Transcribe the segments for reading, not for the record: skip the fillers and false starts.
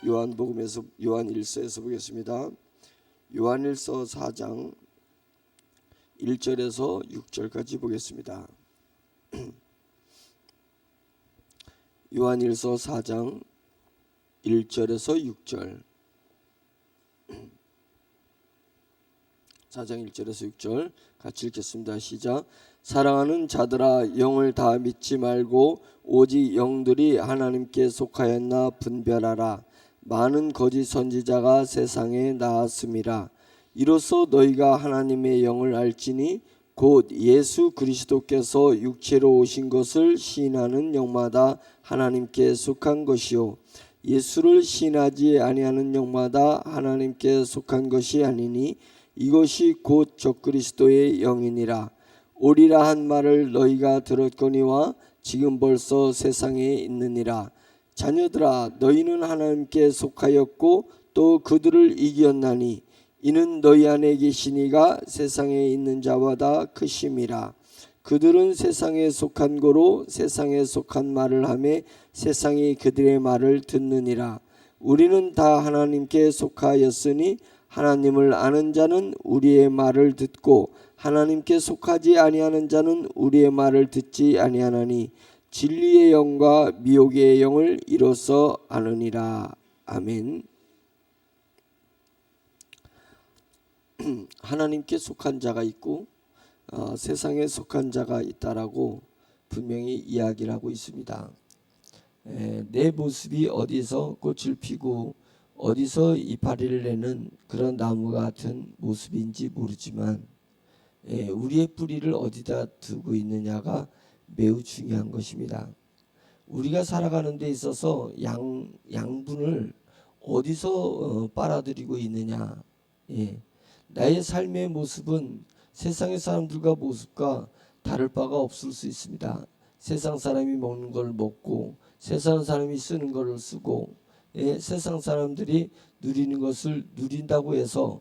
요한복음에서 요한일서에서 보겠습니다. 요한일서 4장 1절에서 6절까지 보겠습니다. 요한일서 4장 1절에서 6절 4장 1절에서 6절 같이 읽겠습니다. 시작. 사랑하는 자들아, 영을 다 믿지 말고 오직 영들이 하나님께 속하였나 분별하라. 많은 거짓 선지자가 세상에 나왔음이라. 이로써 너희가 하나님의 영을 알지니 곧 예수 그리스도께서 육체로 오신 것을 시인하는 영마다 하나님께 속한 것이요 예수를 시인하지 아니하는 영마다 하나님께 속한 것이 아니니 이것이 곧 적그리스도의 영이니라. 오리라 한 말을 너희가 들었거니와 지금 벌써 세상에 있느니라. 자녀들아, 너희는 하나님께 속하였고 또 그들을 이겼나니 이는 너희 안에 계신 이가 세상에 있는 자보다 크심이라. 그들은 세상에 속한 고로 세상에 속한 말을 하며 세상이 그들의 말을 듣느니라. 우리는 다 하나님께 속하였으니 하나님을 아는 자는 우리의 말을 듣고 하나님께 속하지 아니하는 자는 우리의 말을 듣지 아니하나니 진리의 영과 미혹의 영을 이로써 아느니라. 아멘. 하나님께 속한 자가 있고 세상에 속한 자가 있다라고 분명히 이야기를 하고 있습니다. 내 모습이 어디서 꽃을 피고 어디서 이파리를 내는 그런 나무 같은 모습인지 모르지만 우리의 뿌리를 어디다 두고 있느냐가 매우 중요한 것입니다. 우리가 살아가는 데 있어서 양분을 어디서 빨아들이고 있느냐. 나의 삶의 모습은 세상의 사람들과 모습과 다를 바가 없을 수 있습니다. 세상 사람이 먹는 걸 먹고 세상 사람이 쓰는 걸 쓰고 세상 사람들이 누리는 것을 누린다고 해서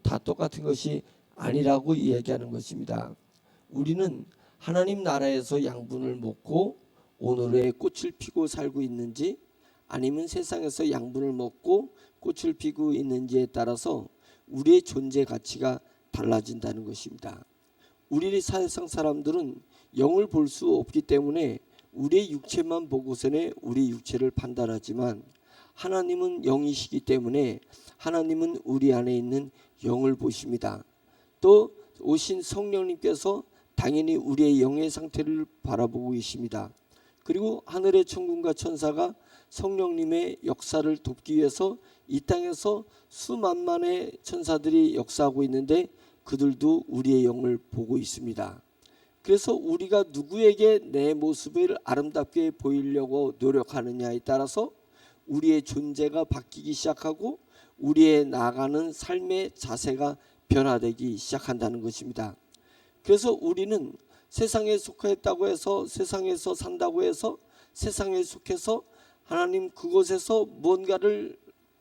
다 똑같은 것이 아니라고 이야기하는 것입니다. 우리는 하나님 나라에서 양분을 먹고 오늘의 꽃을 피고 살고 있는지 아니면 세상에서 양분을 먹고 꽃을 피고 있는지에 따라서 우리의 존재 가치가 달라진다는 것입니다. 우리 세상 사람들은 영을 볼 수 없기 때문에 우리의 육체만 보고서는 우리 육체를 판단하지만 하나님은 영이시기 때문에 하나님은 우리 안에 있는 영을 보십니다. 또 오신 성령님께서 당연히 우리의 영의 상태를 바라보고 계십니다. 그리고 하늘의 천군과 천사가 성령님의 역사를 돕기 위해서 이 땅에서 수만만의 천사들이 역사하고 있는데 그들도 우리의 영을 보고 있습니다. 그래서 우리가 누구에게 내 모습을 아름답게 보이려고 노력하느냐에 따라서 우리의 존재가 바뀌기 시작하고 우리의 나아가는 삶의 자세가 변화되기 시작한다는 것입니다. 그래서 우리는 세상에 속했다고 해서 세상에서 산다고 해서 세상에 속해서 하나님 그곳에서 뭔가를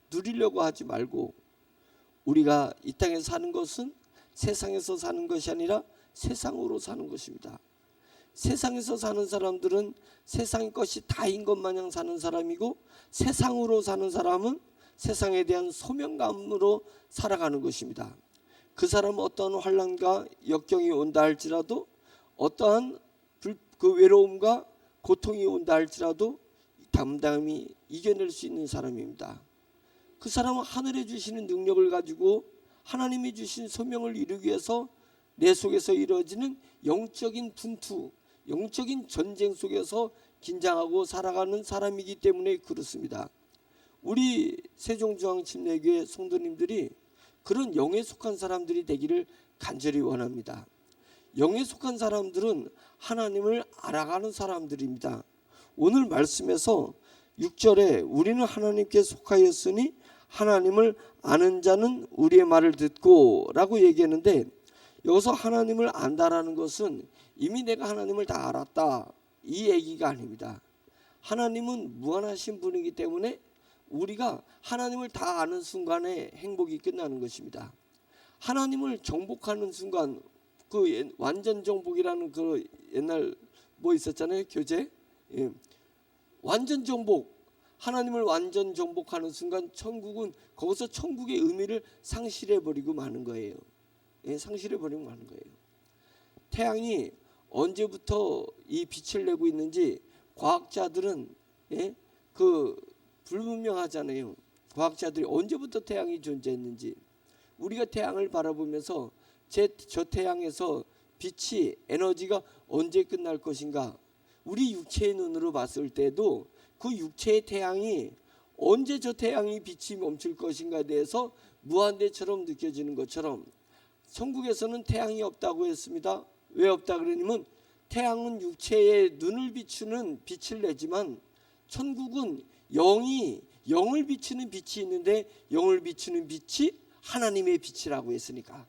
누리려고 하지 말고 우리가 이 땅에 사는 것은 세상에서 사는 것이 아니라 세상으로 사는 것입니다. 세상에서 사는 사람들은 세상의 것이 다인 것 마냥 사는 사람이고 세상으로 사는 사람은 세상에 대한 소명감으로 살아가는 것입니다. 그 사람은 어떠한 환난과 역경이 온다 할지라도 어떠한 그 외로움과 고통이 온다 할지라도 담담히 이겨낼 수 있는 사람입니다. 그 사람은 하늘에 주시는 능력을 가지고 하나님이 주신 소명을 이루기 위해서 내 속에서 이루어지는 영적인 분투, 영적인 전쟁 속에서 긴장하고 살아가는 사람이기 때문에 그렇습니다. 우리 세종중앙침례교회 성도님들이 그런 영에 속한 사람들이 되기를 간절히 원합니다. 영에 속한 사람들은 하나님을 알아가는 사람들입니다. 오늘 말씀에서 6절에 우리는 하나님께 속하였으니 하나님을 아는 자는 우리의 말을 듣고 라고 얘기했는데 여기서 하나님을 안다라는 것은 이미 내가 하나님을 다 알았다 이 얘기가 아닙니다. 하나님은 무한하신 분이기 때문에 우리가 하나님을 다 아는 순간에 행복이 끝나는 것입니다. 하나님을 정복하는 순간 그 완전 정복이라는 그 옛날 뭐 있었잖아요 교재 완전 정복 하나님을 완전 정복하는 순간 천국은 거기서 천국의 의미를 상실해 버리고 마는 거예요. 예, 상실해 버리고 마는 거예요. 태양이 언제부터 이 빛을 내고 있는지 과학자들은 불분명하잖아요. 과학자들이 언제부터 태양이 존재했는지. 우리가 태양을 바라보면서 저 태양에서 빛이 에너지가 언제 끝날 것인가. 우리 육체의 눈으로 봤을 때도 그 육체의 태양이 언제 저 태양이 빛이 멈출 것인가에 대해서 무한대처럼 느껴지는 것처럼 천국에서는 태양이 없다고 했습니다. 왜 없다 그러냐면 태양은 육체에 눈을 비추는 빛을 내지만 천국은 영을 비추는 빛이 있는데 영을 비추는 빛이 하나님의 빛이라고 했으니까.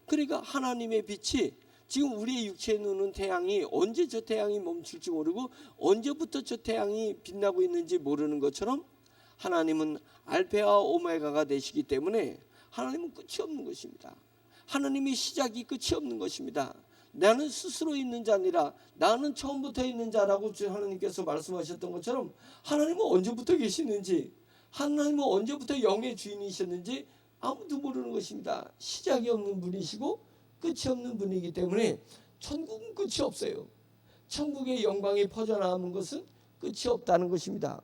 그러니까 하나님의 빛이 지금 우리의 육체에 눈은 태양이 언제 저 태양이 멈출지 모르고 언제부터 저 태양이 빛나고 있는지 모르는 것처럼 하나님은 알파와 오메가가 되시기 때문에 하나님은 끝이 없는 것입니다. 하나님의 시작이 끝이 없는 것입니다. 나는 스스로 있는 자 아니라 나는 처음부터 있는 자라고 하나님께서 말씀하셨던 것처럼 하나님은 언제부터 계시는지, 하나님은 언제부터 영의 주인이셨는지 아무도 모르는 것입니다. 시작이 없는 분이시고 끝이 없는 분이기 때문에 천국은 끝이 없어요. 천국의 영광이 퍼져나가는 것은 끝이 없다는 것입니다.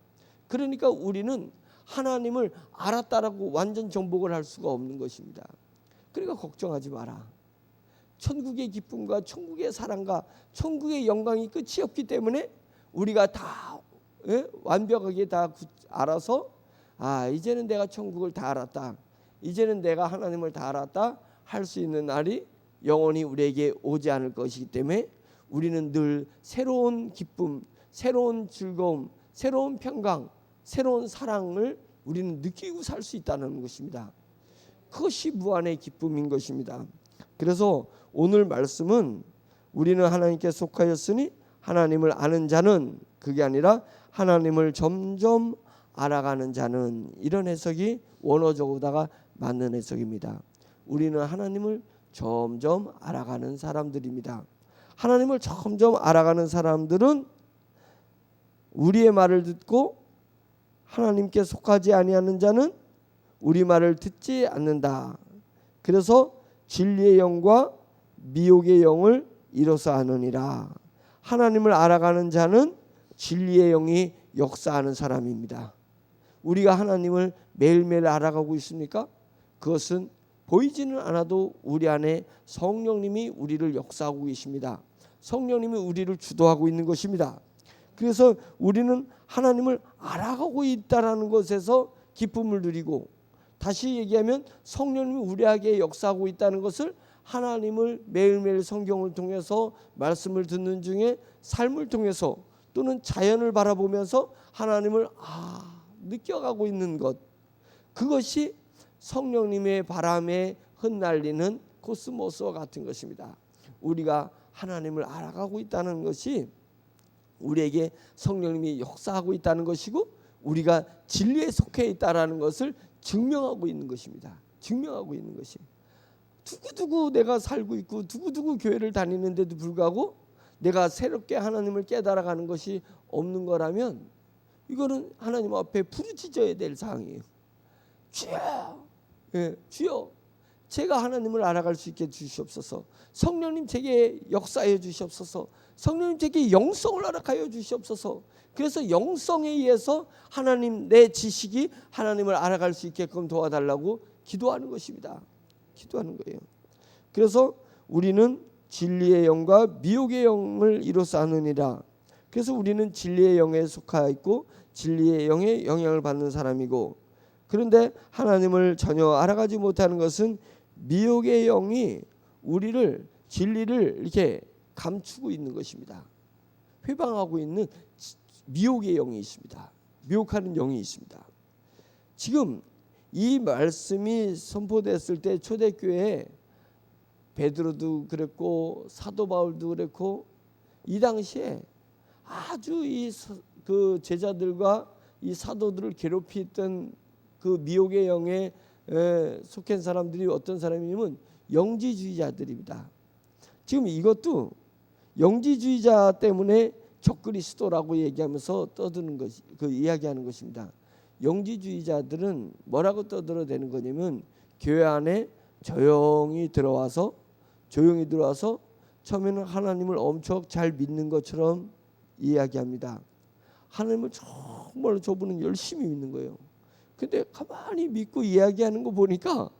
그러니까 우리는 하나님을 알았다라고 완전 정복을 할 수가 없는 것입니다. 그러니까 걱정하지 마라. 천국의 기쁨과 천국의 사랑과 천국의 영광이 끝이 없기 때문에 우리가 다 완벽하게 다 알아서 이제는 내가 천국을 다 알았다, 이제는 내가 하나님을 다 알았다 할 수 있는 날이 영원히 우리에게 오지 않을 것이기 때문에 우리는 늘 새로운 기쁨, 새로운 즐거움, 새로운 평강, 새로운 사랑을 우리는 느끼고 살 수 있다는 것입니다. 그것이 무한의 기쁨인 것입니다. 그래서 오늘 말씀은 우리는 하나님께 속하였으니 하나님을 아는 자는, 그게 아니라 하나님을 점점 알아가는 자는, 이런 해석이 원어적으로다가 맞는 해석입니다. 우리는 하나님을 점점 알아가는 사람들입니다. 하나님을 점점 알아가는 사람들은 우리의 말을 듣고 하나님께 속하지 아니하는 자는 우리 말을 듣지 않는다. 그래서 진리의 영과 미혹의 영을 이로써 아느니라. 하나님을 알아가는 자는 진리의 영이 역사하는 사람입니다. 우리가 하나님을 매일매일 알아가고 있습니까? 그것은 보이지는 않아도 우리 안에 성령님이 우리를 역사하고 계십니다. 성령님이 우리를 주도하고 있는 것입니다. 그래서 우리는 하나님을 알아가고 있다는 것에서 기쁨을 누리고, 다시 얘기하면 성령님이 우리에게 역사하고 있다는 것을 하나님을 매일매일 성경을 통해서 말씀을 듣는 중에 삶을 통해서 또는 자연을 바라보면서 하나님을 느껴가고 있는 것, 그것이 성령님의 바람에 흩날리는 코스모스와 같은 것입니다. 우리가 하나님을 알아가고 있다는 것이 우리에게 성령님이 역사하고 있다는 것이고 우리가 진리에 속해 있다는 것을 증명하고 있는 것입니다. 증명하고 있는 것이. 두고두고 내가 살고 있고 두고두고 교회를 다니는데도 불구하고 내가 새롭게 하나님을 깨달아가는 것이 없는 거라면 이거는 하나님 앞에 부르짖어야 될 사항이에요. 주여, 주여, 제가 하나님을 알아갈 수 있게 주시옵소서. 성령님 제게 역사해 주시옵소서. 성령님 제게 영성을 허락하여 주시옵소서. 그래서 영성에 의해서 하나님, 내 지식이 하나님을 알아갈 수 있게끔 도와달라고 기도하는 것입니다. 기도하는 거예요. 그래서 우리는 진리의 영과 미혹의 영을 이로써 아느니라. 그래서 우리는 진리의 영에 속하여 있고 진리의 영에 영향을 받는 사람이고, 그런데 하나님을 전혀 알아가지 못하는 것은 미혹의 영이 우리를, 진리를 이렇게 감추고 있는 것입니다. 회방하고 있는 미혹의 영이 있습니다. 미혹하는 영이 있습니다. 지금 이 말씀이 선포됐을 때 초대교회에 베드로도 그랬고 사도 바울도 그랬고 이 당시에 아주 그 제자들과 이 사도들을 괴롭히던 그 미혹의 영에 속한 사람들이 어떤 사람이냐면 영지주의자들입니다. 지금 이것도 영지주의자 때문에 적그리스도라고 얘기하면서 떠드는 것이 그 이야기하는 것입니다. 영지주의자들은 뭐라고 떠들어대는 거냐면 교회 안에 조용히 들어와서 처음에는 하나님을 엄청 잘 믿는 것처럼 이야기합니다. 하나님을 정말로 저분은 열심히 믿는 거예요. 근데 가만히 믿고 이야기하는 거 보니까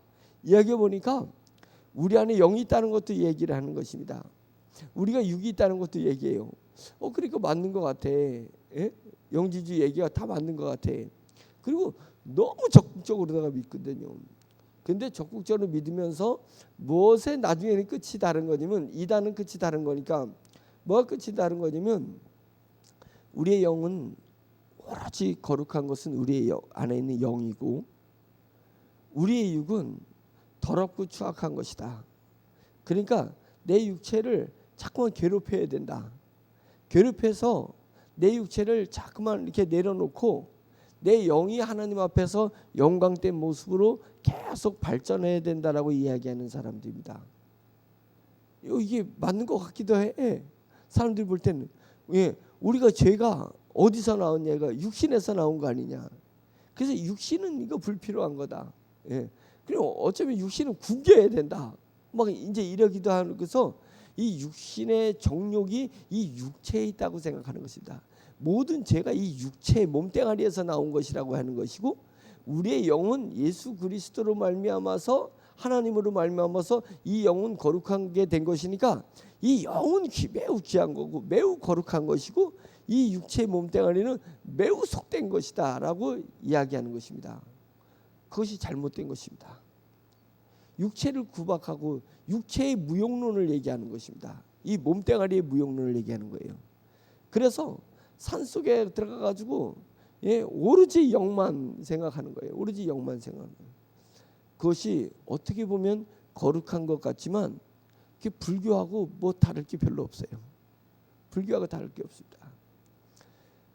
우리 안에 영이 있다는 것도 얘기를 하는 것입니다. 우리가 육이 있다는 것도 얘기해요. 그러니까 맞는 것 같아. 예? 영지주의 얘기가 다 맞는 것 같아. 그리고 너무 적극적으로 내가 믿거든요. 근데 적극적으로 믿으면서 무엇에 나중에는 끝이 다른 거냐면 이단은 끝이 다른 거니까 뭐가 끝이 다른 거냐면 우리의 영은 오로지 거룩한 것은 우리의 안에 있는 영이고 우리의 육은 더럽고 추악한 것이다. 그러니까 내 육체를 자꾸만 괴롭혀야 된다. 괴롭혀서 내 육체를 자꾸만 이렇게 내려놓고 내 영이 하나님 앞에서 영광된 모습으로 계속 발전해야 된다라고 이야기하는 사람들입니다. 이게 맞는 것 같기도 해. 사람들이 볼 때는 우리가 죄가 어디서 나왔냐가 육신에서 나온 거 아니냐. 그래서 육신은 이거 불필요한 거다. 그리고 어쩌면 육신은 굶겨야 된다. 막 이제 이러기도 하면서 이 육신의 정욕이 이 육체에 있다고 생각하는 것입니다. 모든 죄가 이 육체의 몸뚱아리에서 나온 것이라고 하는 것이고 우리의 영은 예수 그리스도로 말미암아서 하나님으로 말미암아서 이 영은 거룩하게 된 것이니까 이 영은 매우 귀한 거고 매우 거룩한 것이고 이 육체의 몸뚱아리는 매우 속된 것이다 라고 이야기하는 것입니다. 그것이 잘못된 것입니다. 육체를 구박하고 육체의 무용론을 얘기하는 것입니다. 이 몸뚱아리의 무용론을 얘기하는 거예요. 그래서 산속에 들어가 가지고 오로지 영만 생각하는 거예요. 오로지 영만 생각하는 거예요. 그것이 어떻게 보면 거룩한 것 같지만 불교하고 뭐 다를 게 별로 없어요. 불교하고 다를 게 없습니다.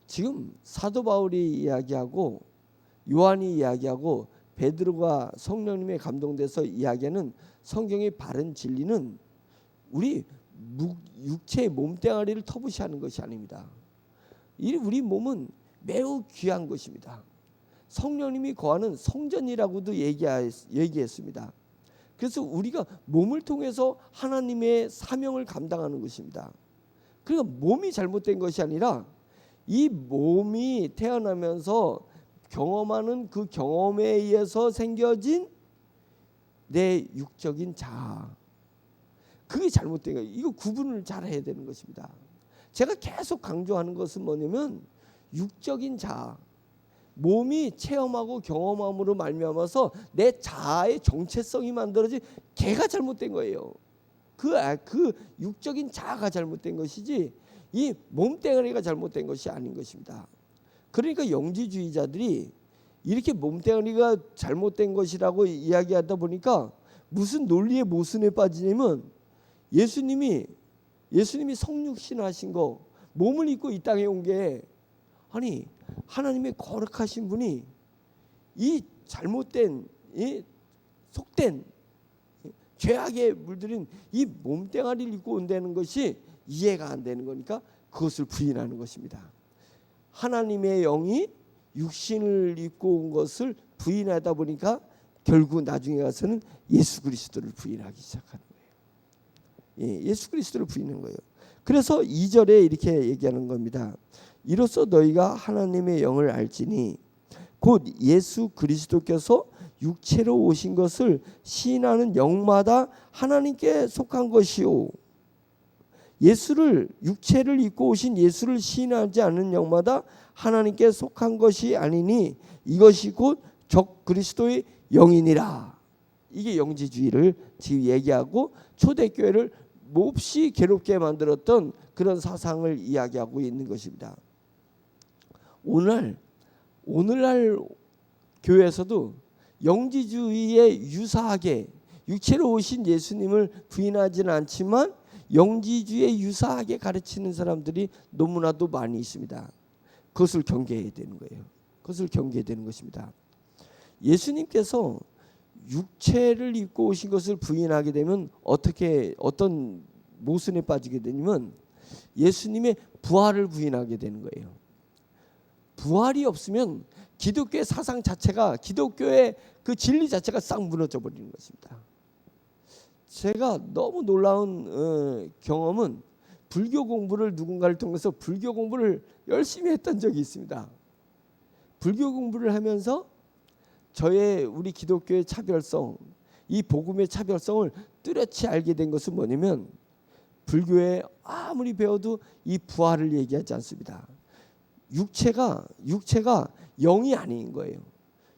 지금 사도 바울이 이야기하고 요한이 이야기하고 베드로가 성령님에 감동돼서 이야기하는 성경의 바른 진리는 우리 육체의 몸뚱아리를 터부시하는 것이 아닙니다. 우리 몸은 매우 귀한 것입니다. 성령님이 거하는 성전이라고도 얘기했습니다. 그래서 우리가 몸을 통해서 하나님의 사명을 감당하는 것입니다. 그러니까 몸이 잘못된 것이 아니라 이 몸이 태어나면서 경험하는 그 경험에 의해서 생겨진 내 육적인 자아, 그게 잘못된 거예요. 이거 구분을 잘 해야 되는 것입니다. 제가 계속 강조하는 것은 뭐냐면 육적인 자아, 몸이 체험하고 경험함으로 말미암아서 내 자아의 정체성이 만들어진 걔가 잘못된 거예요. 그 육적인 자아가 잘못된 것이지 이 몸뚱아리가 잘못된 것이 아닌 것입니다. 그러니까 영지주의자들이 이렇게 몸뚱아리가 잘못된 것이라고 이야기하다 보니까 무슨 논리의 모순에 빠지냐면 예수님이 성육신 하신 거 몸을 입고 이 땅에 온 게 아니 하나님의 거룩하신 분이 이 잘못된 이 속된 죄악에 물들인 이 몸뚱아리를 입고 온다는 것이 이해가 안 되는 거니까 그것을 부인하는 것입니다. 하나님의 영이 육신을 입고 온 것을 부인하다 보니까 결국 나중에 가서는 예수 그리스도를 부인하기 시작하는 거예요. 예수 그리스도를 부인하는 거예요. 그래서 2절에 이렇게 얘기하는 겁니다. 이로써 너희가 하나님의 영을 알지니 곧 예수 그리스도께서 육체로 오신 것을 시인하는 영마다 하나님께 속한 것이요 육체를 입고 오신 예수를 시인하지 않는 영마다 하나님께 속한 것이 아니니 이것이 곧 적 그리스도의 영이니라. 이게 영지주의를 지금 얘기하고 초대교회를 몹시 괴롭게 만들었던 그런 사상을 이야기하고 있는 것입니다. 오늘날 교회에서도 영지주의에 유사하게 육체로 오신 예수님을 부인하지는 않지만 영지주의에 유사하게 가르치는 사람들이 너무나도 많이 있습니다. 그것을 경계해야 되는 거예요. 그것을 경계해야 되는 것입니다. 예수님께서 육체를 입고 오신 것을 부인하게 되면 어떤 모순에 빠지게 되냐면 예수님의 부활을 부인하게 되는 거예요. 부활이 없으면 기독교의 사상 자체가, 기독교의 그 진리 자체가 싹 무너져 버리는 것입니다. 제가 너무 놀라운 경험은 불교 공부를, 누군가를 통해서 불교 공부를 열심히 했던 적이 있습니다. 불교 공부를 하면서 우리 기독교의 차별성, 이 복음의 차별성을 뚜렷이 알게 된 것은 뭐냐면, 불교에 아무리 배워도 이 부활을 얘기하지 않습니다. 육체가 영이 아닌 거예요.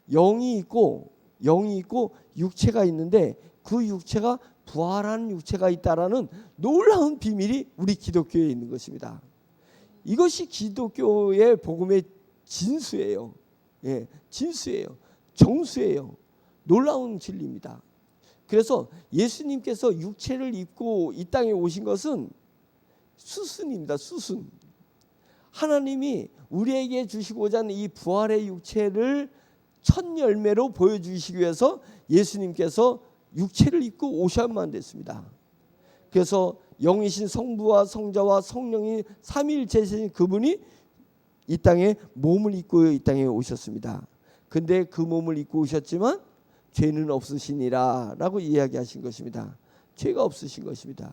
영이 있고 육체가 있는데 그 육체가 부활한 육체가 있다라는 놀라운 비밀이 우리 기독교에 있는 것입니다. 이것이 기독교의 복음의 진수예요. 예, 진수예요. 정수예요. 놀라운 진리입니다. 그래서 예수님께서 육체를 입고 이 땅에 오신 것은 수순입니다. 수순. 하나님이 우리에게 주시고자 하는 이 부활의 육체를 첫 열매로 보여주시기 위해서 예수님께서 육체를 입고 오셔야만 됐습니다. 그래서 영이신 성부와 성자와 성령이 삼위일체이신 그분이 이 땅에 몸을 입고 이 땅에 오셨습니다. 근데 그 몸을 입고 오셨지만 죄는 없으시니라 라고 이야기하신 것입니다. 죄가 없으신 것입니다.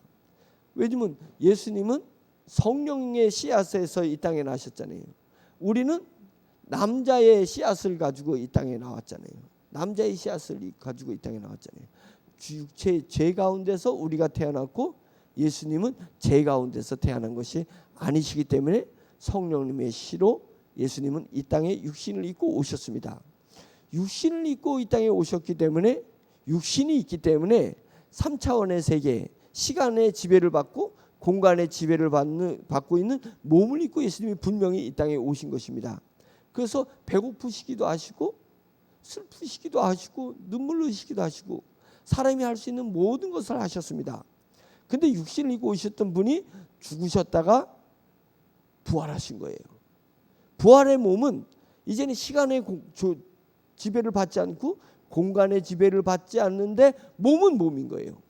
왜냐면 예수님은 성령의 씨앗에서 이 땅에 나셨잖아요. 우리는 남자의 씨앗을 가지고 이 땅에 나왔잖아요. 남자의 씨앗을 가지고 이 땅에 나왔잖아요. 죄 가운데서 우리가 태어났고 예수님은 죄 가운데서 태어난 것이 아니시기 때문에 성령님의 씨로 예수님은 이 땅에 육신을 입고 오셨습니다. 육신을 입고 이 땅에 오셨기 때문에, 육신이 있기 때문에 3차원의 세계, 시간의 지배를 받고 공간의 지배를 받고 있는 몸을 입고 예수님이 분명히 이 땅에 오신 것입니다. 그래서 배고프시기도 하시고 슬프시기도 하시고 눈물 흘리시기도 하시고 사람이 할 수 있는 모든 것을 하셨습니다. 근데 육신을 입고 오셨던 분이 죽으셨다가 부활하신 거예요. 부활의 몸은 이제는 시간의 지배를 받지 않고 공간의 지배를 받지 않는데 몸은 몸인 거예요.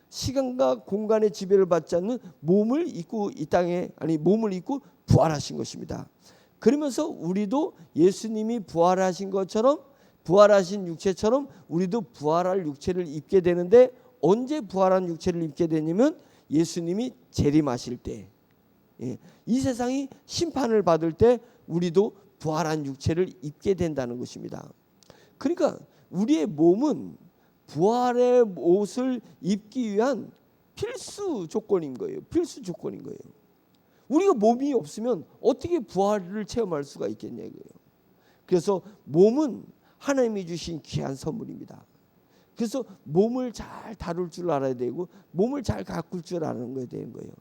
시간과 공간의 지배를 받지 않는 몸을 입고 이 땅에, 몸을 입고 부활하신 것입니다. 그러면서 우리도 예수님이 부활하신 것처럼, 부활하신 육체처럼 우리도 부활할 육체를 입게 되는데, 언제 부활한 육체를 입게 되냐면 예수님이 재림하실 때, 이 세상이 심판을 받을 때 우리도 부활한 육체를 입게 된다는 것입니다. 그러니까 우리의 몸은 부활의 옷을 입기 위한 필수 조건인 거예요. 필수 조건인 거예요. 우리가 몸이 없으면 어떻게 부활을 체험할 수가 있겠냐고요. 그래서 몸은 하나님이 주신 귀한 선물입니다. 그래서 몸을 잘 다룰 줄 알아야 되고 몸을 잘 가꿀 줄 아는 거야 되는 거예요.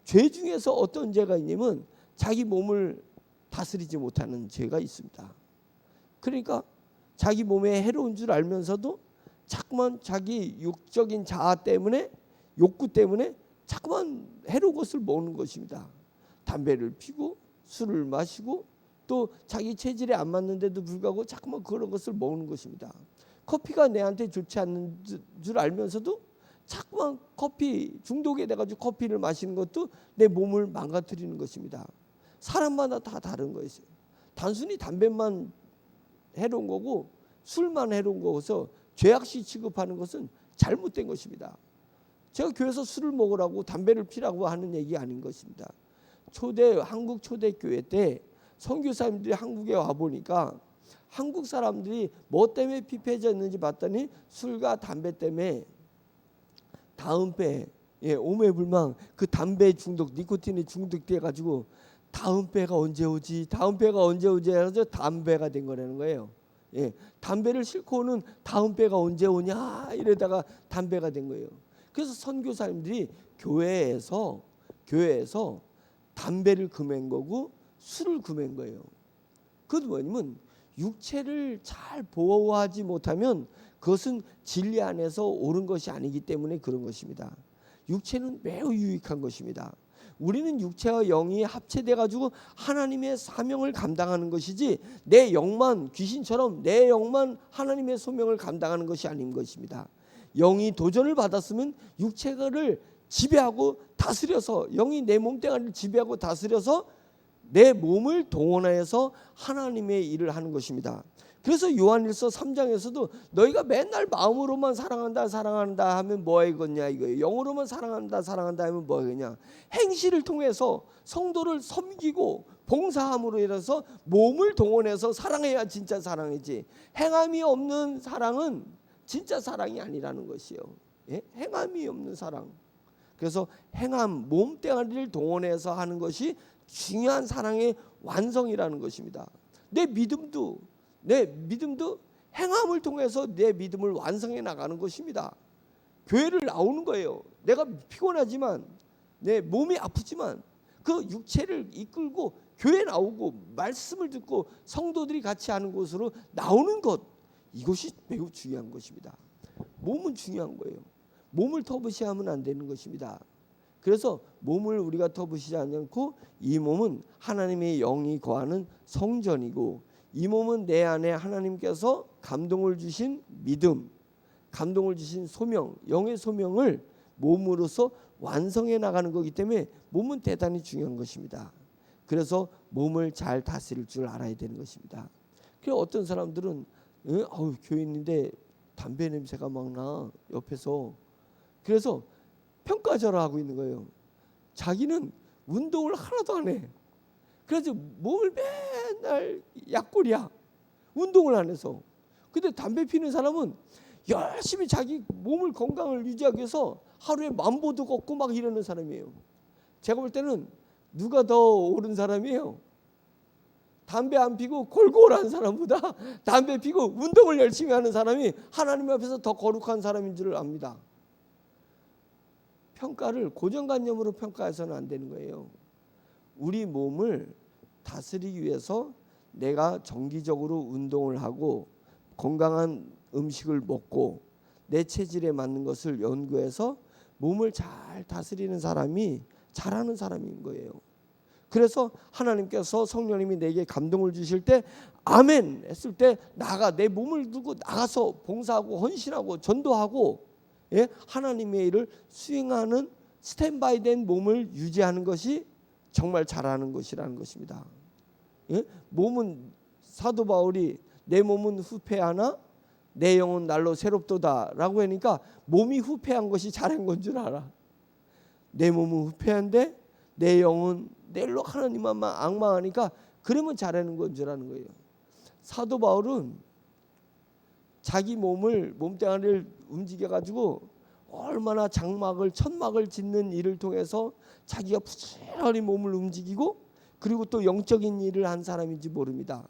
죄 중에서 어떤 죄가 있냐면 자기 몸을 다스리지 못하는 죄가 있습니다. 그러니까 자기 몸에 해로운 줄 알면서도 자꾸만 자기 육적인 자아 때문에, 욕구 때문에 자꾸만 해로운 것을 먹는 것입니다. 담배를 피고 술을 마시고 또 자기 체질에 안 맞는데도 불구하고 자꾸만 그런 것을 먹는 것입니다. 커피가 내한테 좋지 않는 줄 알면서도 자꾸만 커피 중독에 돼가지고 커피를 마시는 것도 내 몸을 망가뜨리는 것입니다. 사람마다 다 다른 거예요. 단순히 담배만 해로운 거고 술만 해로운 거여서 죄악시 취급하는 것은 잘못된 것입니다. 제가 교회에서 술을 먹으라고 담배를 피라고 하는 얘기 아닌 것입니다. 한국 초대교회 때 선교사님들이 한국에 와 보니까 한국 사람들이 뭐 때문에 피폐해졌는지 봤더니 술과 담배 때문에 다음 배, 오매불망 그 담배 중독, 니코틴에 중독돼 가지고 다음 배가 언제 오지? 다음 배가 언제 오지? 해서 담배가 된 거라는 거예요. 담배를 싣고는 다음 배가 언제 오냐 이러다가 담배가 된 거예요. 그래서 선교사님들이 교회에서 담배를 금한 거고 술을 금한 거예요. 그것도 뭐냐면 육체를 잘 보호하지 못하면 그것은 진리 안에서 옳은 것이 아니기 때문에 그런 것입니다. 육체는 매우 유익한 것입니다. 우리는 육체와 영이 합체돼 가지고 하나님의 사명을 감당하는 것이지 내 영만 귀신처럼 내 영만 하나님의 소명을 감당하는 것이 아닌 것입니다. 영이 도전을 받았으면 육체를 지배하고 다스려서, 영이 내 몸뚱아리를 지배하고 다스려서 내 몸을 동원해서 하나님의 일을 하는 것입니다. 그래서 요한일서 3장에서도 너희가 맨날 마음으로만 사랑한다 사랑한다 하면 뭐하겠냐 이거예요. 영으로만 사랑한다 사랑한다 하면 뭐하겠냐. 행실을 통해서 성도를 섬기고 봉사함으로 인해서 몸을 동원해서 사랑해야 진짜 사랑이지, 행함이 없는 사랑은 진짜 사랑이 아니라는 것이요. 예? 행함이 없는 사랑. 그래서 행함, 몸뚱아리를 동원해서 하는 것이 중요한 사랑의 완성이라는 것입니다. 내 믿음도 행함을 통해서 내 믿음을 완성해 나가는 것입니다. 교회를 나오는 거예요. 내가 피곤하지만, 내 몸이 아프지만 그 육체를 이끌고 교회 나오고 말씀을 듣고 성도들이 같이 하는 곳으로 나오는 것, 이것이 매우 중요한 것입니다. 몸은 중요한 거예요. 몸을 터부시하면 안 되는 것입니다. 그래서 몸을 우리가 터부시지 않고, 이 몸은 하나님의 영이 거하는 성전이고, 이 몸은 내 안에 하나님께서 감동을 주신 믿음, 감동을 주신 소명, 영의 소명을 몸으로서 완성해 나가는 거기 때문에 몸은 대단히 중요한 것입니다. 그래서 몸을 잘 다스릴 줄 알아야 되는 것입니다. 그래서 어떤 사람들은 교인인데 담배 냄새가 막 나 옆에서, 그래서 평가절하 하고 있는 거예요. 자기는 운동을 하나도 안 해. 그래서 몸을 맨날 약골이야. 운동을 안 해서. 근데 담배 피는 사람은 열심히 자기 몸을 건강을 유지하기 위해서 하루에 10,000보도 걷고 막 이러는 사람이에요. 제가 볼 때는 누가 더 옳은 사람이에요? 담배 안 피고 골골한 사람보다 담배 피고 운동을 열심히 하는 사람이 하나님 앞에서 더 거룩한 사람인 줄 압니다. 평가를 고정관념으로 평가해서는 안 되는 거예요. 우리 몸을 다스리기 위해서 내가 정기적으로 운동을 하고 건강한 음식을 먹고 내 체질에 맞는 것을 연구해서 몸을 잘 다스리는 사람이 잘하는 사람인 거예요. 그래서 하나님께서 성령님이 내게 감동을 주실 때 아멘 했을 때 내 몸을 두고 나가서 봉사하고 헌신하고 전도하고, 예? 하나님의 일을 수행하는 스탠바이 된 몸을 유지하는 것이 정말 잘하는 것이라는 것입니다. 예? 몸은, 사도 바울이 내 몸은 후패하나 내 영은 날로 새롭도다 라고 하니까 몸이 후패한 것이 잘한 건 줄 알아. 내 몸은 후패한데 내 영은 내일로 하나님만 앙망하니까 그러면 잘하는 건 줄 아는 거예요. 사도 바울은 자기 몸뚱아리를 움직여가지고 얼마나 천막을 짓는 일을 통해서 자기가 부지런히 몸을 움직이고 그리고 또 영적인 일을 한 사람인지 모릅니다.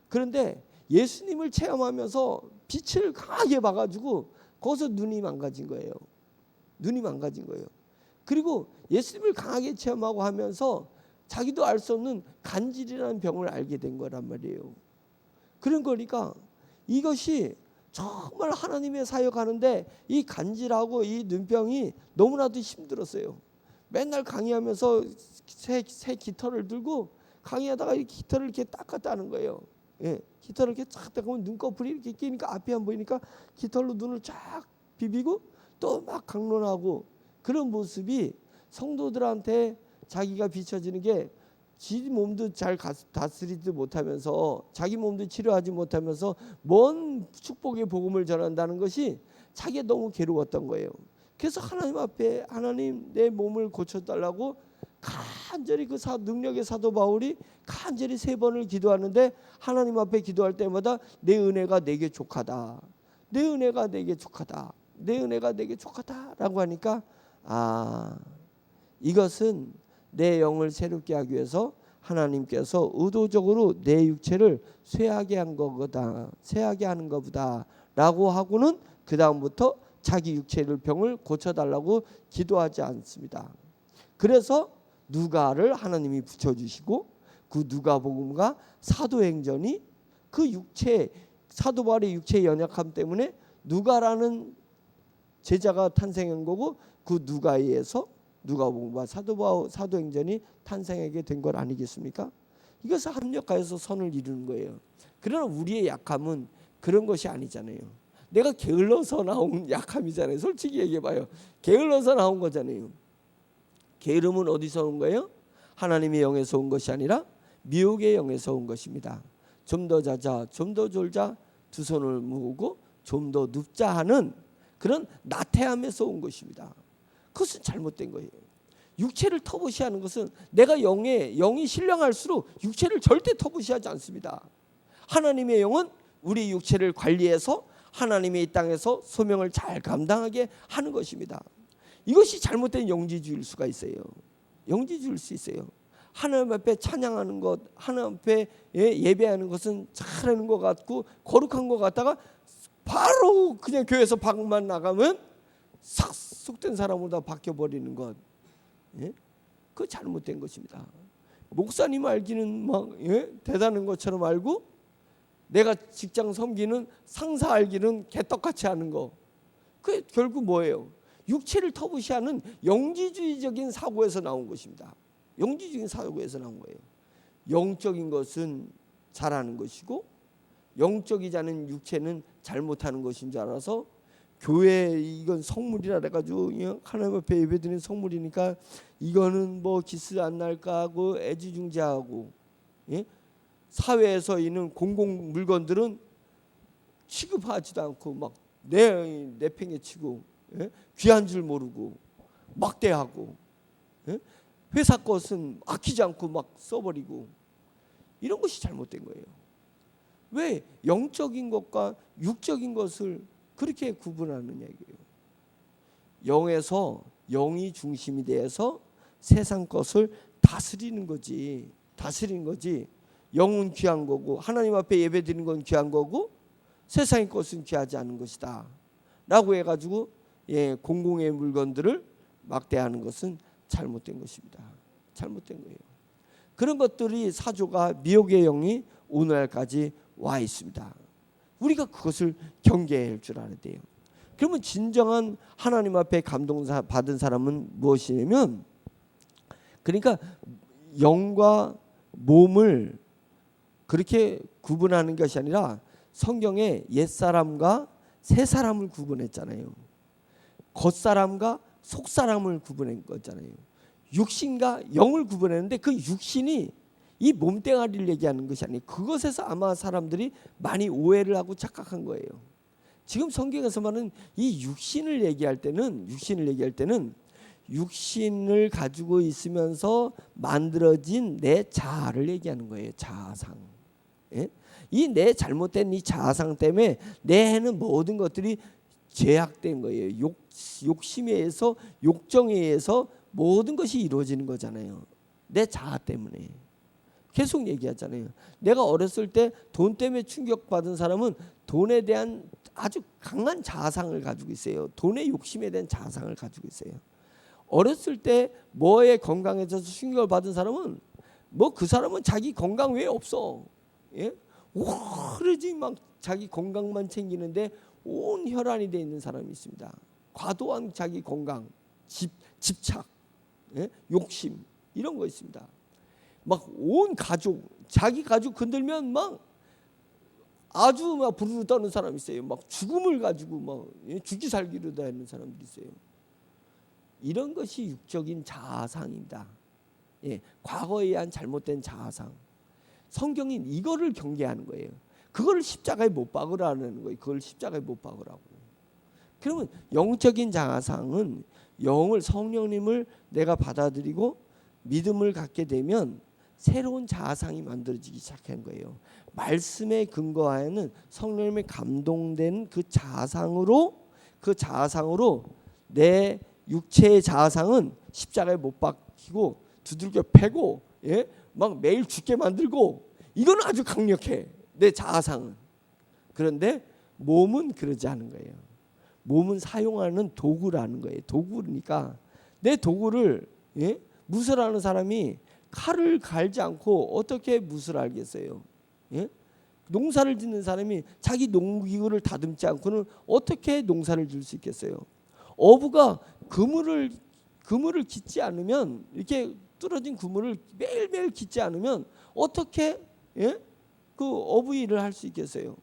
그런데 예수님을 체험하면서 빛을 강하게 봐가지고 거기서 눈이 망가진 거예요. 그리고 예수님을 강하게 체험하고 하면서 자기도 알 수 없는 간질이라는 병을 알게 된 거란 말이에요. 그런 거니까 이것이 정말 하나님의 사역하는데 이 간질하고 이 눈병이 너무나도 힘들었어요. 맨날 강의하면서 새 깃털을 들고 강의하다가 이 깃털을 이렇게 닦았다는 거예요. 예, 깃털을 이렇게 쫙 닦으면 눈꺼풀이 이렇게 끼니까 앞이 안 보이니까 깃털로 눈을 쫙 비비고 또 막 강론하고, 그런 모습이 성도들한테 자기가 비춰지는 게 지 몸도 잘 다스리지 못하면서 자기 몸도 치료하지 못하면서 먼 축복의 복음을 전한다는 것이 자기가 너무 괴로웠던 거예요. 그래서 하나님 앞에 하나님 내 몸을 고쳐달라고 간절히 그 능력의 사도 바울이 간절히 3번을 기도하는데 하나님 앞에 기도할 때마다 내 은혜가 내게 족하다. 내 은혜가 내게 족하다. 내 은혜가 내게 족하다 라고 하니까 이것은 내 영을 새롭게 하기 위해서 하나님께서 의도적으로 내 육체를 쇠하게 한 거보다 쇠하게 하는 것보다 라고 하고는 그 다음부터 자기 육체를 병을 고쳐달라고 기도하지 않습니다. 그래서 누가를 하나님이 붙여주시고 그 누가복음과 사도행전이 그 사도 바울의 육체의 연약함 때문에 누가라는 제자가 탄생한 거고 그 누가에 의해서 누가복음과 사도행전이 탄생하게 된 것 아니겠습니까? 이것을 합력하여서 선을 이루는 거예요. 그러나 우리의 약함은 그런 것이 아니잖아요. 내가 게을러서 나온 약함이잖아요. 솔직히 얘기해봐요. 게을러서 나온 거잖아요. 게으름은 어디서 온 거예요? 하나님의 영에서 온 것이 아니라 미혹의 영에서 온 것입니다. 좀 더 자자, 좀 더 졸자, 두 손을 모으고 좀 더 눕자 하는 그런 나태함에서 온 것입니다. 그것은 잘못된 거예요. 육체를 터부시하는 것은 내가 영이 신령할수록 육체를 절대 터부시하지 않습니다. 하나님의 영은 우리 육체를 관리해서 하나님의 이 땅에서 소명을 잘 감당하게 하는 것입니다. 이것이 잘못된 영지주의일 수가 있어요. 영지주의일 수 있어요. 하나님 앞에 찬양하는 것, 하나님 앞에 예배하는 것은 잘하는 것 같고 거룩한 것 같다가 바로 그냥 교회에서 밖만 나가면 싹 속된 사람으로 다 바뀌어버리는 것, 그거 잘못된 것입니다. 목사님 알기는 막 대단한 것처럼 알고 내가 직장 섬기는 상사 알기는 개떡같이 하는 거, 그게 결국 뭐예요? 육체를 터부시하는 영지주의적인 사고에서 나온 것입니다. 영지적인 사고에서 나온 거예요. 영적인 것은 잘하는 것이고 영적이지 않은 육체는 잘못하는 것인 줄 알아서 교회 이건 성물이라 그래가지고 하나님 앞에 예배드리는 성물이니까 이거는 뭐 기스 안 날까 하고 애지중지하고, 사회에서 있는 공공 물건들은 취급하지도 않고 막 내팽개치고, 귀한 줄 모르고 막대하고, 회사 것은 아끼지 않고 막 써버리고, 이런 것이 잘못된 거예요. 왜 영적인 것과 육적인 것을 그렇게 구분하느냐 이게요. 영에서 영이 중심이 되어서 세상 것을 다스리는 거지. 영은 귀한 거고 하나님 앞에 예배드리는 건 귀한 거고 세상의 것은 귀하지 않은 것이다 라고 해가지고 공공의 물건들을 막대하는 것은 잘못된 것입니다. 잘못된 거예요. 그런 것들이 사조가 미혹의 영이 오늘날까지 와 있습니다. 우리가 그것을 경계할 줄 알아야 돼요. 그러면 진정한 하나님 앞에 감동 받은 사람은 무엇이냐면, 그러니까 영과 몸을 그렇게 구분하는 것이 아니라 성경에 옛사람과 새사람을 구분했잖아요. 겉사람과 속사람을 구분한 거잖아요. 육신과 영을 구분했는데 그 육신이 이 몸뚱아리를 얘기하는 것이 아니에요. 그것에서 아마 사람들이 많이 오해를 하고 착각한 거예요. 지금 성경에서 말하는 이 육신을 얘기할 때는 육신을 가지고 있으면서 만들어진 내 자아를 얘기하는 거예요. 자아상. 이 내 잘못된 이 자아상 때문에 내 해는 모든 것들이 제약된 거예요. 욕심에 의해서, 욕정에 의해서 모든 것이 이루어지는 거잖아요. 내 자아 때문에. 계속 얘기하잖아요. 내가 어렸을 때 돈 때문에 충격받은 사람은 돈에 대한 아주 강한 자아상을 가지고 있어요. 돈의 욕심에 대한 자아상을 가지고 있어요. 어렸을 때 뭐에 건강해져서 충격을 받은 사람은 뭐 그 사람은 자기 건강 외에 없어. 오로지 막 자기 건강만 챙기는데 온 혈안이 되어 있는 사람이 있습니다. 과도한 자기 건강, 집착, 욕심 이런 거 있습니다. 막 온 가족, 자기 가족 건들면 막 아주 막 부르르 떠는 사람이 있어요. 막 죽음을 가지고 막 죽기 살기로 다니는 사람들이 있어요. 이런 것이 육적인 자아상입니다. 과거에 의한 잘못된 자아상. 성경이 이거를 경계하는 거예요. 그걸 십자가에 못 박으라는 거예요. 그걸 십자가에 못 박으라고. 그러면 영적인 자아상은 영을, 성령님을 내가 받아들이고 믿음을 갖게 되면 새로운 자아상이 만들어지기 시작한 거예요. 말씀에 근거하여는 성령님의 감동된 그 자아상으로 내 육체의 자아상은 십자가에 못 박히고 두들겨 패고 막 매일 죽게 만들고, 이건 아주 강력해, 내 자아상은. 그런데 몸은 그러지 않은 거예요. 몸은 사용하는 도구라는 거예요. 도구니까 내 도구를 무술하는 사람이 칼을 갈지 않고 어떻게 무술 알겠어요? 농사를 짓는 사람이 자기 농기구를 다듬지 않고는 어떻게 농사를 지을 수 있겠어요? 어부가 그물을 깃지 않으면, 이렇게 뚫어진 그물을 매일매일 깃지 않으면 어떻게 그 어부 일을 할 수 있겠어요?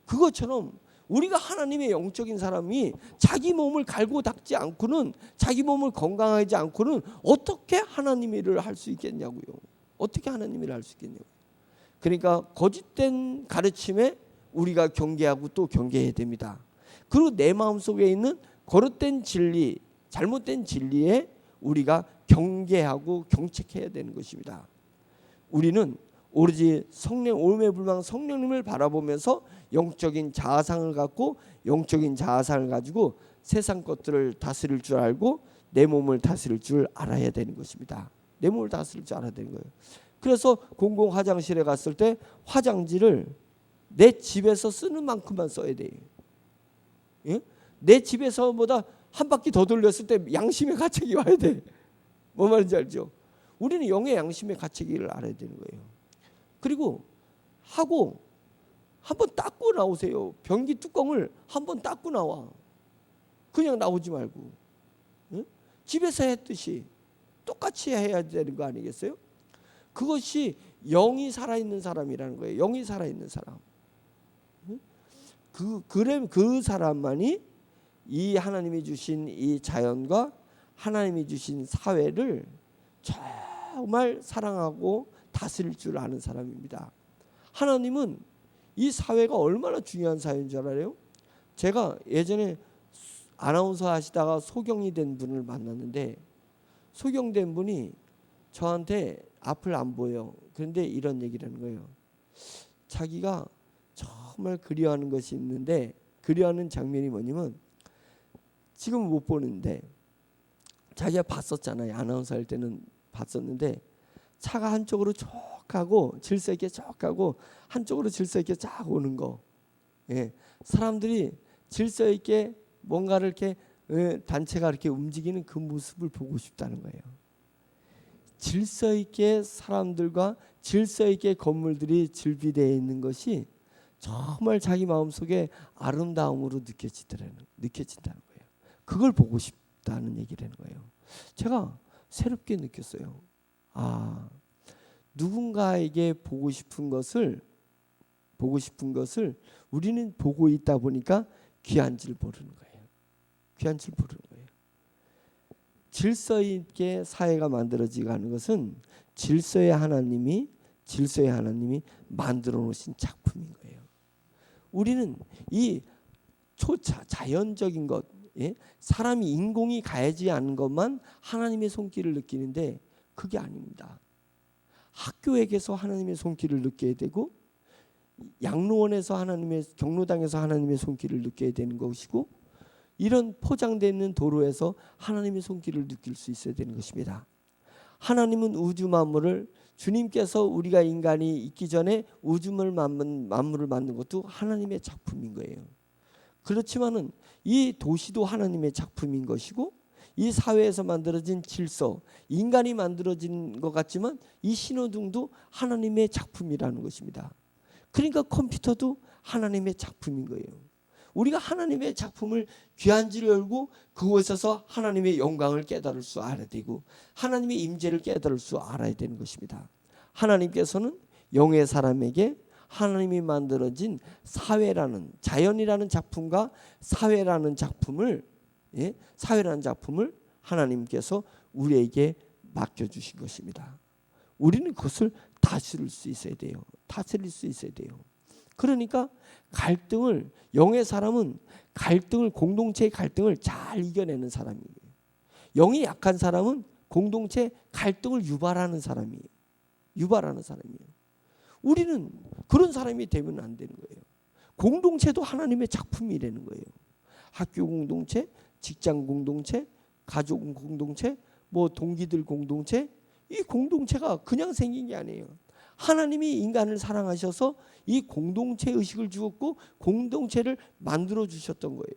그것처럼 우리가 하나님의 영적인 사람이 자기 몸을 갈고 닦지 않고는, 자기 몸을 건강하지 않고는 어떻게 하나님의 일을 할 수 있겠냐고요. 어떻게 하나님의 일을 할 수 있겠냐고요. 그러니까 거짓된 가르침에 우리가 경계하고 또 경계해야 됩니다. 그리고 내 마음속에 있는 거짓된 진리, 잘못된 진리에 우리가 경계하고 경책해야 되는 것입니다. 우리는 오로지 성령, 오매불망 성령님을 바라보면서 영적인 자아상을 갖고, 영적인 자아상을 가지고 세상 것들을 다스릴 줄 알고 내 몸을 다스릴 줄 알아야 되는 것입니다. 내 몸을 다스릴 줄 알아야 되는 거예요. 그래서 공공 화장실에 갔을 때 화장지를 내 집에서 쓰는 만큼만 써야 돼요. 예? 내 집에서보다 한 바퀴 더 돌렸을 때 양심의 가책이 와야 돼. 뭐 말인지 알죠? 우리는 영의 양심의 가책을 알아야 되는 거예요. 그리고 하고 한번 닦고 나오세요. 변기 뚜껑을 한번 닦고 나와. 그냥 나오지 말고. 예? 집에서 했듯이 똑같이 해야 되는 거 아니겠어요? 그것이 영이 살아있는 사람이라는 거예요. 영이 살아있는 사람. 그 사람만이 이 하나님이 주신 이 자연과 하나님이 주신 사회를 정말 사랑하고 다스릴 줄 아는 사람입니다. 하나님은 이 사회가 얼마나 중요한 사회인 줄 알아요? 제가 예전에 아나운서 하시다가 소경이 된 분을 만났는데, 소경된 분이 저한테 앞을 안 보여. 그런데 이런 얘기를 하는 거예요. 자기가 정말 그리워하는 것이 있는데, 그리워하는 장면이 뭐냐면, 지금은 못 보는데 자기가 봤었잖아요. 아나운서 할 때는 봤었는데, 차가 한쪽으로 쭉 가고 질서 있게 쭉 가고 한쪽으로 질서 있게 쫙 오는 거. 예. 사람들이 질서 있게 뭔가를 이렇게 단체가 이렇게 움직이는 그 모습을 보고 싶다는 거예요. 질서 있게 사람들과 질서 있게 건물들이 즐비되어 있는 것이 정말 자기 마음속에 아름다움으로 느껴진다는 거예요. 그걸 보고 싶다는 얘기라는 거예요. 제가 새롭게 느꼈어요. 누군가에게 보고 싶은 것을 우리는 보고 있다 보니까 귀한 줄 모르는 거예요. 귀한 줄 모르는 거예요. 질서 있게 사회가 만들어지고 하는 것은 질서의 하나님이 만들어 놓으신 작품인 거예요. 우리는 이 자연적인 것, 예? 사람이 인공이 가해지 않은 것만 하나님의 손길을 느끼는데 그게 아닙니다. 학교에게서 하나님의 손길을 느껴야 되고, 양로원에서 경로당에서 하나님의 손길을 느껴야 되는 것이고, 이런 포장되어 있는 도로에서 하나님의 손길을 느낄 수 있어야 되는 것입니다. 하나님은 우주 만물을, 주님께서 우리가 인간이 있기 전에 우주를 만물을 만든 것도 하나님의 작품인 거예요. 그렇지만은 이 도시도 하나님의 작품인 것이고, 이 사회에서 만들어진 질서, 인간이 만들어진 것 같지만 이 신호등도 하나님의 작품이라는 것입니다. 그러니까 컴퓨터도 하나님의 작품인 거예요. 우리가 하나님의 작품을 귀한지를 열고 그곳에서 하나님의 영광을 깨달을 수 알아야 되고, 하나님의 임재를 깨달을 수 알아야 되는 것입니다. 하나님께서는 영의 사람에게 하나님이 만들어진 사회라는, 자연이라는 작품과 사회라는 작품을 하나님께서 우리에게 맡겨주신 것입니다. 우리는 그것을 다스릴 수 있어야 돼요. 그러니까 갈등을, 영의 사람은 공동체의 갈등을 잘 이겨내는 사람이에요. 영이 약한 사람은 공동체 갈등을 유발하는 사람이에요. 우리는 그런 사람이 되면 안 되는 거예요. 공동체도 하나님의 작품이라는 거예요. 학교 공동체, 직장 공동체, 가족 공동체, 동기들 공동체, 이 공동체가 그냥 생긴 게 아니에요. 하나님이 인간을 사랑하셔서 이 공동체 의식을 주었고 공동체를 만들어 주셨던 거예요.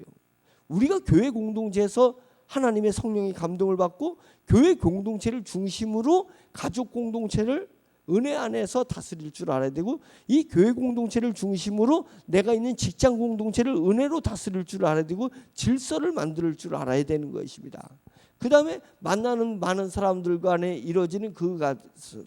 우리가 교회 공동체에서 하나님의 성령의 감동을 받고 교회 공동체를 중심으로 가족 공동체를 은혜 안에서 다스릴 줄 알아야 되고, 이 교회 공동체를 중심으로 내가 있는 직장 공동체를 은혜로 다스릴 줄 알아야 되고, 질서를 만들 줄 알아야 되는 것입니다. 그 다음에 만나는 많은 사람들 간에 이루어지는 그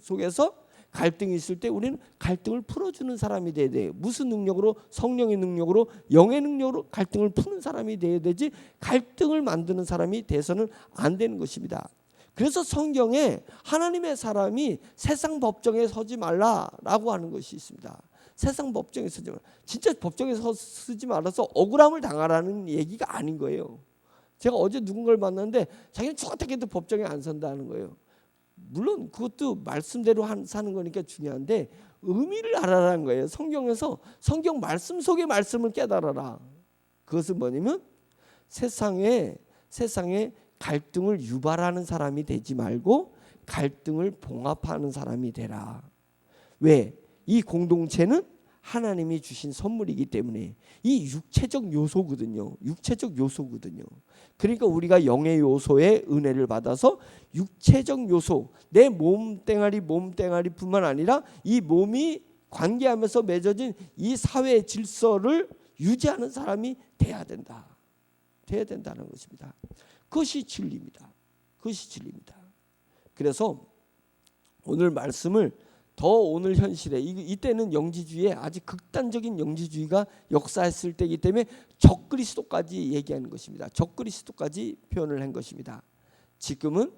속에서 갈등이 있을 때 우리는 갈등을 풀어주는 사람이 돼야 돼요. 무슨 능력으로? 성령의 능력으로, 영의 능력으로 갈등을 푸는 사람이 돼야 되지, 갈등을 만드는 사람이 돼서는 안 되는 것입니다. 그래서 성경에 하나님의 사람이 세상 법정에 서지 말라라고 하는 것이 있습니다. 세상 법정에 서지 말라. 진짜 법정에 서지 말아서 억울함을 당하라는 얘기가 아닌 거예요. 제가 어제 누군가를 만났는데 자기는 죽었다 깨도 법정에 안 선다는 거예요. 물론 그것도 말씀대로 사는 거니까 중요한데 의미를 알아라는 거예요. 성경에서 성경 말씀 속의 말씀을 깨달아라. 그것은 뭐냐면 세상에 갈등을 유발하는 사람이 되지 말고 갈등을 봉합하는 사람이 되라. 왜? 이 공동체는 하나님이 주신 선물이기 때문에 이 육체적 요소거든요. 육체적 요소거든요. 그러니까 우리가 영의 요소의 은혜를 받아서 육체적 요소, 내 몸뚱아리뿐만 아니라 이 몸이 관계하면서 맺어진 이 사회의 질서를 유지하는 사람이 돼야 된다. 돼야 된다는 것입니다. 그것이 진리입니다. 그것이 진리입니다. 그래서 오늘 말씀을 더 오늘 현실에 이때는 영지주의에 아주 극단적인 영지주의가 역사했을 때이기 때문에 적그리스도까지 얘기하는 것입니다. 적그리스도까지 표현을 한 것입니다. 지금은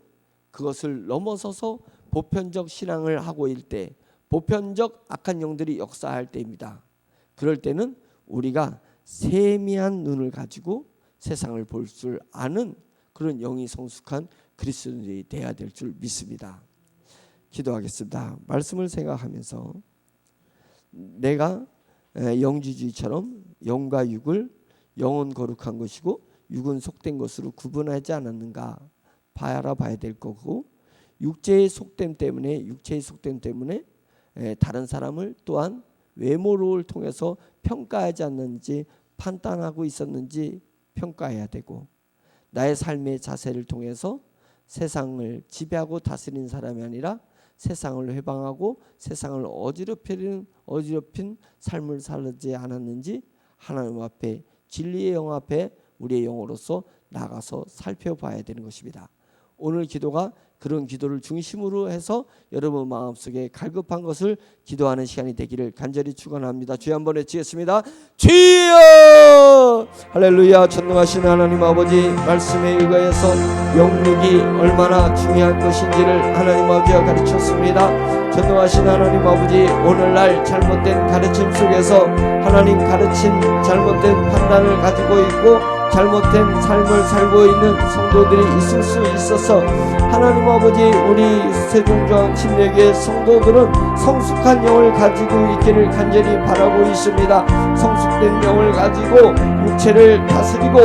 그것을 넘어서서 보편적 신앙을 하고 있을 때, 보편적 악한 영들이 역사할 때입니다. 그럴 때는 우리가 세미한 눈을 가지고 세상을 볼 줄 아는 그런 영이 성숙한 그리스도인이 되어야 될 줄 믿습니다. 기도하겠습니다. 말씀을 생각하면서 내가 영지주의처럼 영과 육을 영은 거룩한 것이고 육은 속된 것으로 구분하지 않았는가 알아봐야 될 거고, 육체의 속됨 때문에 다른 사람을 또한 외모를 통해서 평가하지 않는지 판단하고 있었는지 평가해야 되고, 나의 삶의 자세를 통해서 세상을 지배하고 다스리는 사람이 아니라 세상을 회방하고 세상을 어지럽힌 삶을 살지 않았는지 하나님 앞에, 진리의 영 앞에 우리의 영으로서 나가서 살펴봐야 되는 것입니다. 오늘 기도가 그런 기도를 중심으로 해서 여러분 마음속에 갈급한 것을 기도하는 시간이 되기를 간절히 축원합니다. 주여 한번 외치겠습니다. 주여! 할렐루야. 전능하신 하나님 아버지, 말씀에 의거해서 영육이 얼마나 중요한 것인지를 하나님 아버지가 가르쳤습니다. 전능하신 하나님 아버지, 오늘날 잘못된 가르침 속에서 하나님 가르친 잘못된 판단을 가지고 있고 잘못된 삶을 살고 있는 성도들이 있을 수 있어서 하나님 아버지, 우리 세종전 침례교회 성도들은 성숙한 영을 가지고 있기를 간절히 바라고 있습니다. 성숙된 영을 가지고 육체를 다스리고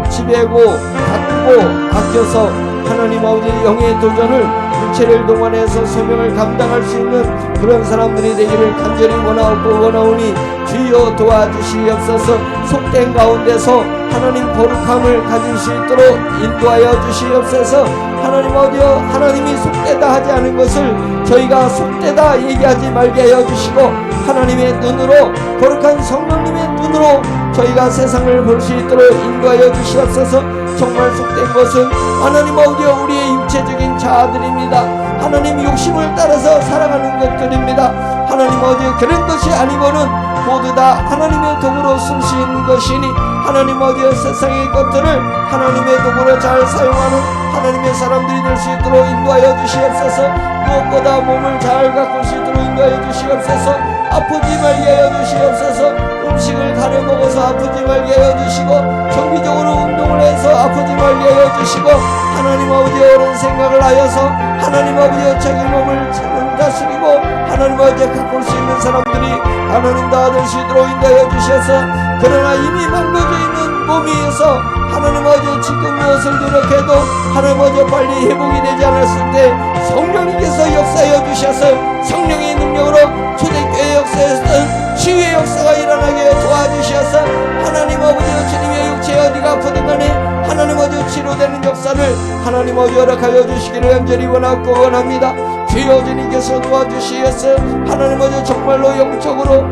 지배하고 가꾸고 아껴서 하나님 아버지 영의 도전을 육체를 동원해서 소명을 감당할 수 있는 그런 사람들이 되기를 간절히 원하오니 주여 도와주시옵소서. 속된 가운데서 하나님 거룩함을 가질 수 있도록 인도하여 주시옵소서. 하나님 아버지여, 하나님이 속되다 하지 않은 것을 저희가 속되다 얘기하지 말게 하여 주시고, 하나님의 눈으로, 거룩한 성령님의 눈으로 저희가 세상을 볼 수 있도록 인도하여 주시옵소서. 정말 속된 것은 하나님 아버지여 우리의 육체적인 자아들입니다. 하나님 욕심을 따라서 살아가는 것들입니다. 하나님 아버지, 그런 것이 아니고는 모두 다 하나님의 도구로 쓸 수 있는 것이니 하나님 아버지 세상의 것들을 하나님의 도구로 잘 사용하는 하나님의 사람들이 될 수 있도록 인도하여 주시옵소서. 무엇보다 몸을 잘 가꿀 수 있도록 인도하여 주시옵소서. 아프지 말게 하여 주시옵소서. 음식을 가려 먹어서 아프지 말게 하여 주시고, 정기적으로 운동을 해서 아프지 말게 하여 주시고, 하나님 아버지 옳은 생각을 하여서 하나님 아버지 자기 몸을 잘 다스리고 하나님 아버지 가꿀 수 있는 사람들이 하나님 다 될 수 있도록 인도하여 주셔서, 그러나 이미 망가져 있는 몸에서 하나님 아버지 지금 무엇을 노력해도 하나님 아버지 빨리 회복이 되지 않았을 때 성령님께서 역사하여 주셔서 성령의 능력으로 초대교회 역사에서는 치유의 역사가 일어나게 도와주셔서 하나님 아버지 주님의 육체 어디가 아프든 간에 하나님 아버지 치료되는 역사를 하나님 아버지 허락하여 주시기를 간절히 원하고 원합니다. 주여 주님께서 도와주시겠어요. 하나님 아버지 정말로 영적으로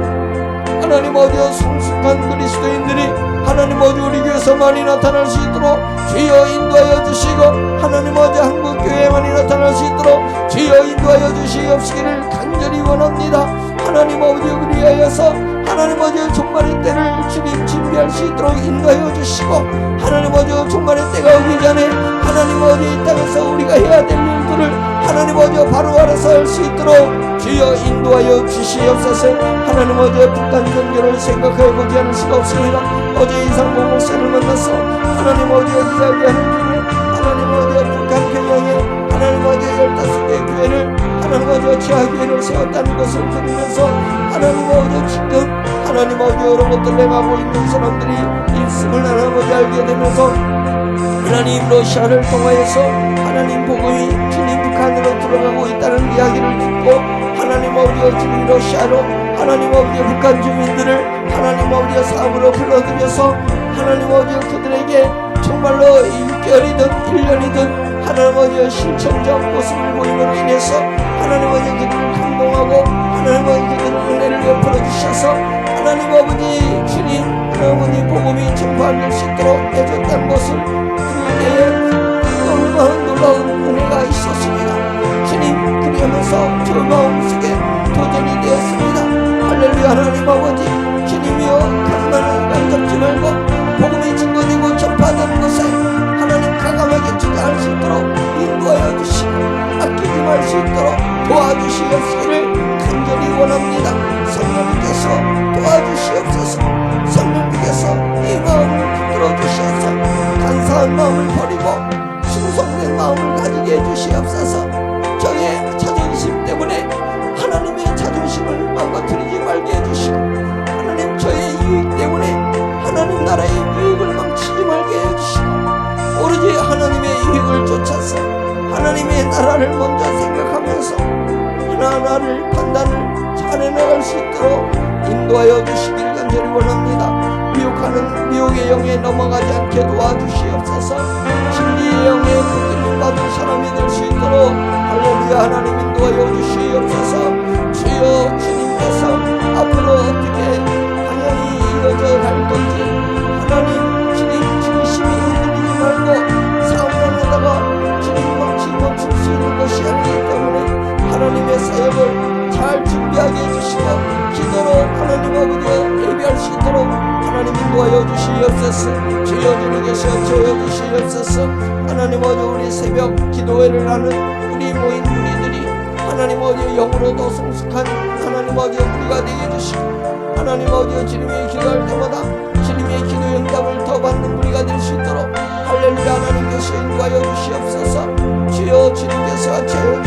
하나님 아버지 성숙한 그리스도인들이 하나님 아버지 우리 교회에서 많이 나타날 수 있도록 주여 인도하여 주시고 하나님 아버지 한국교회만이 나타날 수 있도록 주여 인도하여 주시옵시기를 간절히 원합니다. 하나님 아버지 그리하여서 하나님 아버지 종말의 때를 주님 준비할 수 있도록 인도하여 주시고 하나님 아버지 종말의 때가 오기 전에 하나님 아버지 이 땅에서 우리가 해야 될 일들을 하나님 아버지 바로 알아서 할 수 있도록 주여 인도하여 주시옵소서. 하나님 아버지 북한 종교를 생각해 보지 않을 수가 없습니다. 어제 이상봉 목사를 만나서 하나님 아버지 이야기하는 중에 하나님 아버지 북한 경영에 하나님 아버지 15개 교회를 하나님 아버지 지하교회를 세웠다는 것을 들으면서 하나님 아버지 지금 하나님 아버지 여러 것들 행하고 있는 사람들이 있음을 하나님 아버지 알게 되면서 하나님 러시아를 통하여서 하나님 복음이 주님 북한으로 들어가고 있다는 이야기를 듣고 하나님 아버지 주님 러시아로 하나님 아버지 북한 주민들을 하나님 아버지 사업으로 불러들여서 하나님 아버지 그들에게 정말로 6개월이든 1년이든 하나님 아버지 실천적 모습을 보임으로 인해서 하나님 아버지 그들을 감동하고 하나님 아버지 그들을 은혜를 베풀어 주셔서 하나님 아버지 주님 하나님 아버지 복음이 전파될 수 있도록 해줬다는 것을 들을 때에 얼마나 놀라운 은혜가 있었습니다. 주님 그리하면서 저 마음속에 도전이 되었습니다. 할렐루야. 하나님 아버지 주님이여 간만을 잡지 말고 복음이 증거되고 전파되는 것에 하나님 과감하게 주장할 수 있도록 인도하여 주시고 아끼지 말 수 있도록 도와주시옵기를 간절히 원합니다. 성령님께서 도와주시옵소서. 성령님께서 이 마음을 붙들어 주셔서 간사한 마음을 버리고 충성된 마음을 가지게 해주시옵소서. 저의 자존심 때문에 하나님의 자존심을 망가뜨리지 말게 해주시고 하나님 저의 유익 때문에 하나님 나라의 유익을 망치지 말게 해주시고 오로지 하나님의 유익을 쫓아서 하나님의 나라를 먼저 생각하면서 하나하나를 판단을 잘해나갈 수 있도록 인도하여 주시길 간절히 원합니다. 미혹하는 미혹의 영에 넘어가지 않게 도와주시옵소서. 진리의 영에 붙들림 받은 사람이 될 수 있도록 할렐루야. 하나님 인도하여 주시옵소서. 주여 주님께서 앞으로 어떻게 방향이 이어져 갈 건지 하나님 주님 중심이 흔들리지 말고 상황에다가 주님 망치 멈출 수 있는 것이 아니기 때문에 하나님의 사역을 잘 준비하게 해주시고 기도로 하나님 아버지와 예배할 수 있도록 하나님 인도하여 주시옵소서. 주여 주님께서 저여 주시옵소서. 하나님 아버지 우리 새벽 기도회를 하는 우리 모인 우리들이 하나님 아버지 영으로도 성숙한 하나님 아버지 우리가 되게 해주시고 하나님 아버지 주님의 기도할 때마다 주님의 기도 응답을 더 받는 우리가 될 수 있도록 할렐루야. 하나님께서 인도하여 주시옵소서. 주여 주님께서 저여